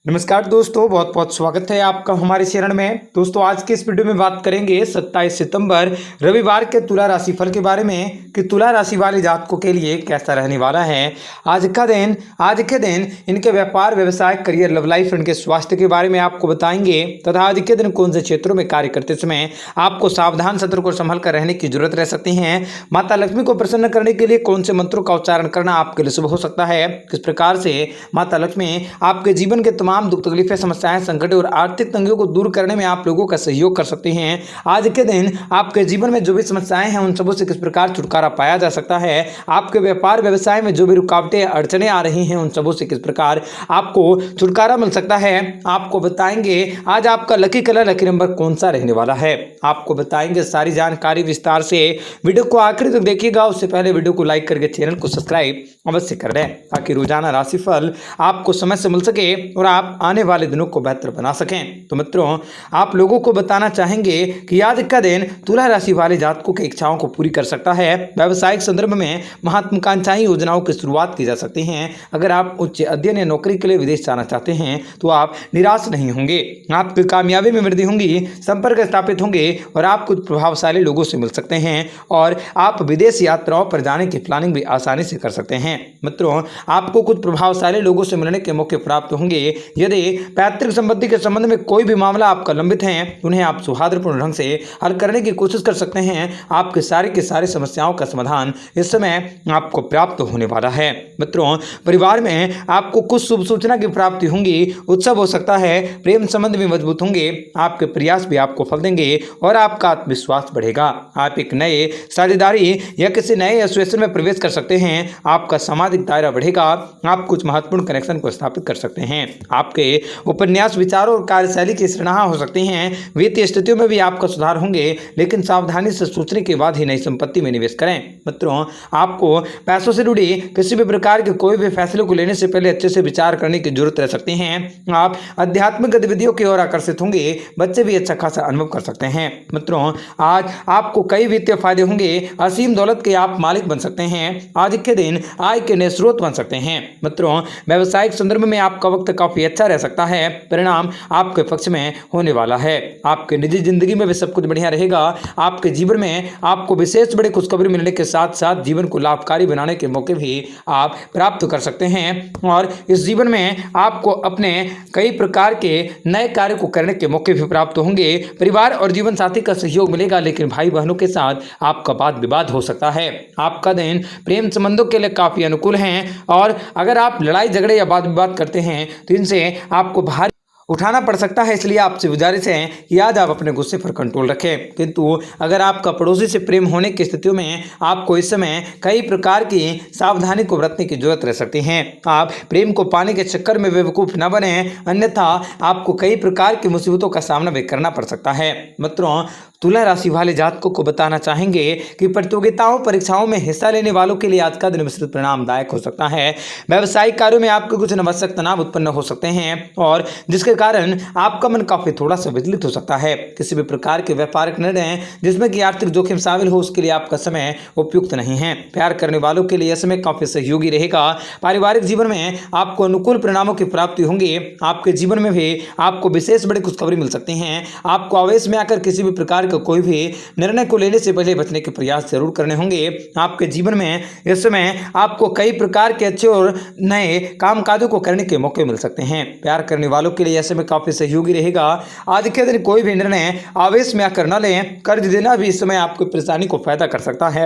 नमस्कार दोस्तों, बहुत बहुत स्वागत है आपका हमारे चैनल में। दोस्तों, आज के इस वीडियो में बात करेंगे 27 सितंबर रविवार के तुला राशिफल के बारे में कि तुला राशि वाले जातकों के लिए कैसा रहने वाला है आज के दिन इनके व्यापार, व्यवसाय, करियर, लव लाइफ, इनके स्वास्थ्य के बारे में आपको बताएंगे तथा आज के दिन कौन से क्षेत्रों में कार्य करते समय आपको सावधान, सतर्क और संभल कर रहने की जरूरत रह सकती है। माता लक्ष्मी को प्रसन्न करने के लिए कौन से मंत्रों का उच्चारण करना आपके लिए शुभ हो सकता है। किस प्रकार से माता लक्ष्मी आपके जीवन के तमाम दुख तकलीफें, समस्याएं, संकट और आर्थिक तंगियों को दूर करने में आप लोगों का सहयोग कर सकते हैं। आज के दिन आपके जीवन में जो भी समस्याएं हैं उन सबों से किस प्रकार छुटकारा पाया जा सकता है। आपके व्यापार, व्यवसाय में जो भी रुकावटें, अड़चने आ रही हैं उन सबों से किस प्रकार आपको छुटकारा मिल सकता है, आपको बताएंगे। आज आपका लकी कलर, लकी नंबर कौन सा रहने वाला है, आपको बताएंगे। सारी जानकारी विस्तार से वीडियो को आखिरी तक देखिएगा। उससे पहले वीडियो को लाइक करके चैनल को सब्सक्राइब अवश्य कर लें ताकि रोजाना राशिफल आपको समय से मिल सके और आप आने वाले दिनों को बेहतर बना सकें। तो मित्रों, आप लोगों को बताना चाहेंगे कि आज का दिन तुला राशि वाले जातकों की इच्छाओं को पूरी कर सकता है। व्यावसायिक संदर्भ में महत्वाकांक्षी योजनाओं की शुरुआत की जा सकती है। अगर आप उच्च अध्ययन या नौकरी के लिए विदेश जाना चाहते हैं तो आप निराश नहीं होंगे। आपकी कामयाबी में वृद्धि होंगी, संपर्क स्थापित होंगे और आप कुछ प्रभावशाली लोगों से मिल सकते हैं और आप विदेश यात्राओं पर जाने की प्लानिंग भी आसानी से कर सकते हैं। मित्रों, आपको कुछ प्रभावशाली लोगों से मिलने के मौके प्राप्त होंगे। यदि पैतृक संपत्ति के संबंध में कोई भी मामला आपका लंबित है, उन्हें आप सौहार्दपूर्ण ढंग से हल करने की कोशिश कर सकते हैं। आपके सारी की सारी समस्याओं का समाधान इस समय आपको प्राप्त होने वाला है। मित्रों, परिवार में आपको कुछ शुभ सूचना की प्राप्ति होंगी, उत्सव हो सकता है, प्रेम संबंध भी मजबूत होंगे, आपके प्रयास भी आपको फल देंगे और आपका आत्मविश्वास बढ़ेगा। आप एक नए साझेदारी या किसी नए एसोसिएशन में प्रवेश कर सकते हैं। आपका सामाजिक दायरा बढ़ेगा। आप कुछ महत्वपूर्ण कनेक्शन को स्थापित कर सकते हैं। आपके उपन्यास, विचारों और कार्यशैली की सराहना हो सकती हैं। वित्तीय स्थितियों में भी आपका सुधार होंगे, लेकिन सावधानी से सोचने के बाद ही नई संपत्ति में निवेश करें। मित्रों, आपको पैसों से जुड़ी किसी भी प्रकार के कोई भी फैसले को लेने से पहले अच्छे से विचार करने की जरूरत रह सकती है। आप आध्यात्मिक गतिविधियों की ओर आकर्षित होंगे। बच्चे भी अच्छा खासा अनुभव कर सकते हैं। मित्रों, आज आपको कई वित्तीय फायदे होंगे। असीम दौलत के आप मालिक बन सकते हैं। आज के दिन आय के नए स्रोत बन सकते हैं। मित्रों, व्यावसायिक संदर्भ में आपका वक्त काफी अच्छा रह सकता है। परिणाम आपके पक्ष में होने वाला है। आपके निजी जिंदगी में भी सब कुछ बढ़िया रहेगा। आपके जीवन में आपको विशेष बड़ी खुशखबरी मिलने के साथ साथ जीवन को लाभकारी बनाने के मौके भी आप प्राप्त कर सकते हैं और इस जीवन में आपको अपने कई प्रकार के नए कार्य को करने के मौके भी प्राप्त होंगे। परिवार और जीवन साथी का सहयोग मिलेगा, लेकिन भाई बहनों के साथ आपका वाद विवाद हो सकता है। आपका दिन प्रेम संबंधों के लिए काफी अनुकूल है और अगर आप लड़ाई झगड़े या वाद विवाद करते हैं तो इनसे आपको भारी उठाना पड़ सकता है। इसलिए आपसे गुजारिश है कि आज आप अपने गुस्से पर कंट्रोल रखें। किंतु अगर आपका पड़ोसी से प्रेम होने की स्थितियों में आपको इस समय कई प्रकार की सावधानी को बरतने की जरूरत रह सकती है। आप प्रेम को पाने के चक्कर में बेवकूफ न बने, अन्यथा आपको कई प्रकार की मुसीबतों का सामना भी करना पड़ सकता है। मित्रों, तुला राशि वाले जातकों को बताना चाहेंगे कि प्रतियोगिताओं, परीक्षाओं में हिस्सा लेने वालों के लिए आज का दिन विस्तृत परिणामदायक हो सकता है। व्यावसायिक कार्यों में आपके कुछ अनावश्यक तनाव उत्पन्न हो सकते हैं और जिसके कारण आपका मन काफी थोड़ा सा विचलित हो सकता है। किसी भी प्रकार के व्यापारिक निर्णय जिसमें कि आर्थिक जोखिम शामिल हो, उसके लिए आपका समय उपयुक्त नहीं है। प्यार करने वालों के लिए यह समय काफी सहयोगी रहेगा। पारिवारिक जीवन में आपको अनुकूल परिणामों की प्राप्ति होंगी। आपके जीवन में भी आपको विशेष बड़ी खुशखबरी मिल सकती है। आपको आवेश में आकर किसी भी प्रकार कोई भी निर्णय को लेने से पहले बचने के प्रयास जरूर करने होंगे। आपके जीवन में इस समय आपको कई प्रकार के अच्छे और नए कामकाजों को करने के मौके मिल सकते हैं। प्यार करने वालों के लिए ऐसे में काफी सहयोगी रहेगा। आज के दिन कोई भी निर्णय आवेश में आकर न लें। कर्ज देना भी इस समय आपको परेशानी को फायदा कर सकता है,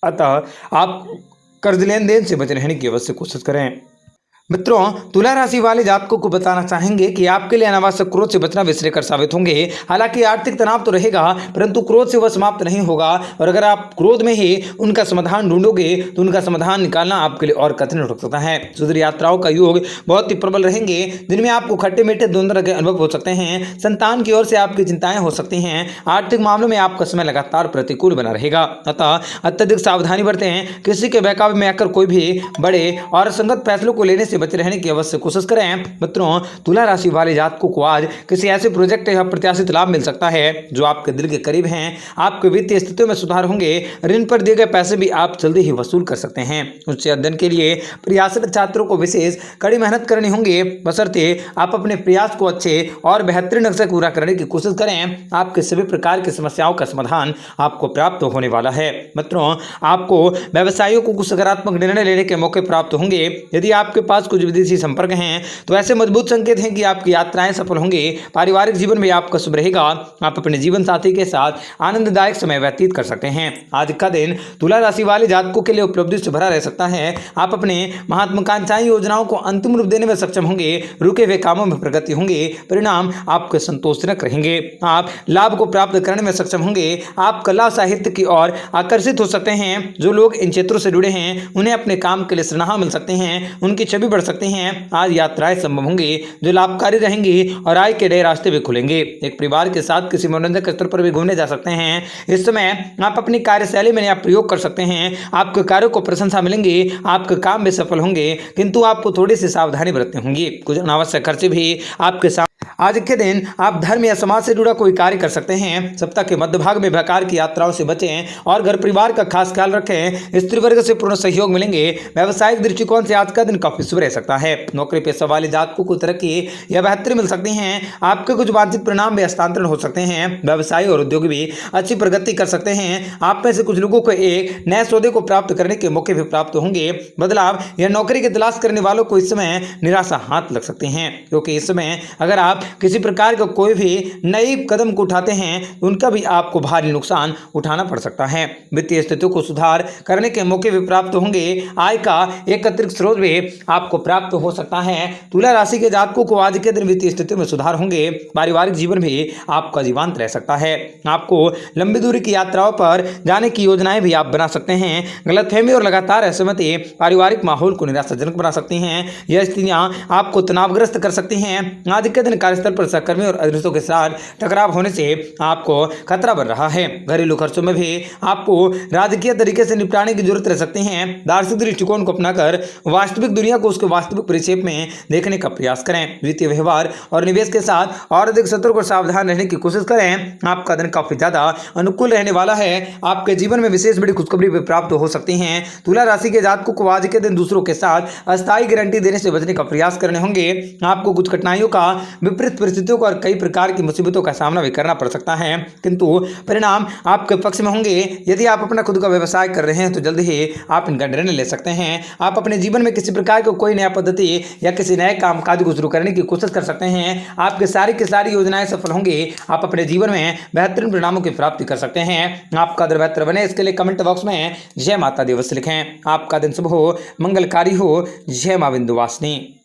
अतः आप कर्ज लेन देन से बचे रहने की अवश्य कोशिश करें। मित्रों, तुला राशि वाले जातकों को बताना चाहेंगे कि आपके लिए अनावश्यक क्रोध से बचना विश्लेषकर साबित होंगे। हालांकि आर्थिक तनाव तो रहेगा, परंतु क्रोध से वह समाप्त नहीं होगा और अगर आप क्रोध में ही उनका समाधान ढूंढोगे तो उनका समाधान निकालना आपके लिए और कठिन हो सकता है। सुदूर यात्राओं का योग बहुत ही प्रबल रहेंगे, जिनमें आपको खट्टे मीठे दोनों तरह के अनुभव हो सकते हैं। संतान की ओर से आपकी चिंताएं हो सकती हैं। आर्थिक मामलों में आपका समय लगातार प्रतिकूल बना रहेगा, अतः अत्यधिक सावधानी बरतें। किसी के बहकावे में आकर कोई भी बड़े और संगत फैसलों को लेने से से बचे रहने की अवश्य कोशिश करें। मित्रों, तुला राशि वाले जातकों को आज किसी ऐसे प्रोजेक्ट या प्रत्याशित लाभ मिल सकता है जो आपके दिल के करीब हैं। आपके वित्तीय स्थितियों में सुधार होंगे। ऋण पर दिए गए पैसे भी आप जल्दी ही वसूल कर सकते हैं। उच्च अध्ययन के लिए प्रयासरत छात्रों को विशेष कड़ी मेहनत करनी होंगी, बशर्ते आप अपने प्रयास को अच्छे और बेहतरीन ढंग से पूरा करने की कोशिश करें। आपके सभी प्रकार की समस्याओं का समाधान आपको प्राप्त होने वाला है। मित्रों, आपको व्यवसायियों को कुछ सकारात्मक निर्णय लेने के मौके प्राप्त होंगे। यदि आपके पास कुछ विदेशी संपर्क हैं तो ऐसे मजबूत संकेत हैं कि आपकी यात्राएं सफल होंगी। पारिवारिक जीवन में आपका शुभ रहेगा। आप अपने जीवन साथी के साथ आनंददायक समय व्यतीत कर सकते हैं। आज का दिन तुला राशि वाले जातकों के लिए उपलब्धि से भरा रह सकता है। आप अपने महत्वाकांक्षी योजनाओं को अंतिम रूप देने में सक्षम होंगे। रुके हुए कामों में प्रगति होंगे। परिणाम आपके संतोषजनक रहेंगे। आप लाभ को प्राप्त करने में सक्षम होंगे। आप कला साहित्य की ओर आकर्षित हो सकते हैं। जो लोग इन क्षेत्रों से जुड़े हैं उन्हें अपने काम के लिए सराहना मिल सकते हैं। उनकी छवि बढ़ सकती है। आज यात्राएं संभव होंगी जो लाभकारी रहेंगी और आय के नए रास्ते भी खुलेंगे। एक परिवार के साथ किसी मनोरंजक स्थल पर भी घूमने जा सकते हैं। इस समय आप अपनी कार्यशैली में नया प्रयोग कर सकते हैं। आपके कार्यों को प्रशंसा मिलेंगी। आपके काम में सफल होंगे, किंतु आपको थोड़ी सी सावधानी बरतनी होगी। कुछ अनावश्यक खर्चे भी आपके साथ। आज के दिन आप धर्म या समाज से जुड़ा कोई कार्य कर सकते हैं। सप्ताह के मध्य भाग में बेकार की यात्राओं से बचें और घर परिवार का खास ख्याल रखें। स्त्री वर्ग से पूर्ण सहयोग मिलेंगे। व्यावसायिक दृष्टिकोण से आज का दिन काफी शुभ रह सकता है। नौकरी पेशा वाले जातकों को तरक्की या बेहतरी मिल सकती है। आपके कुछ वांछित परिणाम भी हस्तांतरण हो सकते हैं। व्यवसायी और उद्योग भी अच्छी प्रगति कर सकते हैं। आप में से कुछ लोगों को एक नए सौदे को प्राप्त करने के मौके भी प्राप्त होंगे। बदलाव या नौकरी की तलाश करने वालों को इस समय निराशा हाथ लग सकती है, क्योंकि इस समय अगर आप किसी प्रकार का कोई भी नई कदम को उठाते हैं उनका भी आपको भारी नुकसान उठाना पड़ सकता है। वित्तीय स्थितियों को सुधार करने के मौके भी प्राप्त होंगे। आय का एक अतिरिक्त स्रोत भी आपको प्राप्त हो सकता है। तुला राशि के जातकों को आज के दिन वित्तीय स्थितियों में सुधार होंगे। पारिवारिक जीवन भी आपका जीवंत रह सकता है। आपको लंबी दूरी की यात्राओं पर जाने की योजनाएं भी आप बना सकते हैं। गलतफहमी और लगातार असहमति पारिवारिक माहौल को निराशाजनक बना सकती हैं। यह स्थितियां आपको तनावग्रस्त कर सकती हैं। आज के दिन कार्यस्थल पर सहकर्मी और अधीनस्थों के साथ टकराव होने से आपको खतरा बन रहा है। घरेलू खर्चों में भी आपको राजकीय तरीके से निपटाने की जरूरत रह सकती है। दार्शनिक दृष्टिकोण को अपनाकर वास्तविक दुनिया को उसके वास्तविक परिक्षेप में देखने का प्रयास करें। वित्तीय व्यवहार और निवेश के साथ और अधिक सतर्क और सावधान रहने की कोशिश करें। आपका दिन काफी ज्यादा अनुकूल रहने वाला है। आपके जीवन में विशेष बड़ी खुशखबरी भी प्राप्त हो सकती है। तुला राशि के जातकों को आज के दिन दूसरों के साथ अस्थायी गारंटी देने से बचने का प्रयास करने होंगे। आपको कुछ कठिनाइयों का, विपरीत परिस्थितियों का और कई प्रकार की मुसीबतों का सामना भी करना पड़ सकता है, किंतु परिणाम आपके पक्ष में होंगे। यदि आप अपना खुद का व्यवसाय कर रहे हैं तो जल्द ही आप इनका निर्णय ले सकते हैं। आप अपने जीवन में किसी प्रकार की कोई नया पद्धति या किसी नए कामकाज को शुरू करने की कोशिश कर सकते हैं। आपकी सारी की सारी योजनाएं सफल होंगी। आप अपने जीवन में बेहतरीन परिणामों की प्राप्ति कर सकते हैं। आपका दिन बेहतर बने इसके लिए कमेंट बॉक्स में जय माता दी अवश्य लिखें। आपका दिन शुभ हो, मंगलकारी हो। जय मां विंध्यवासिनी।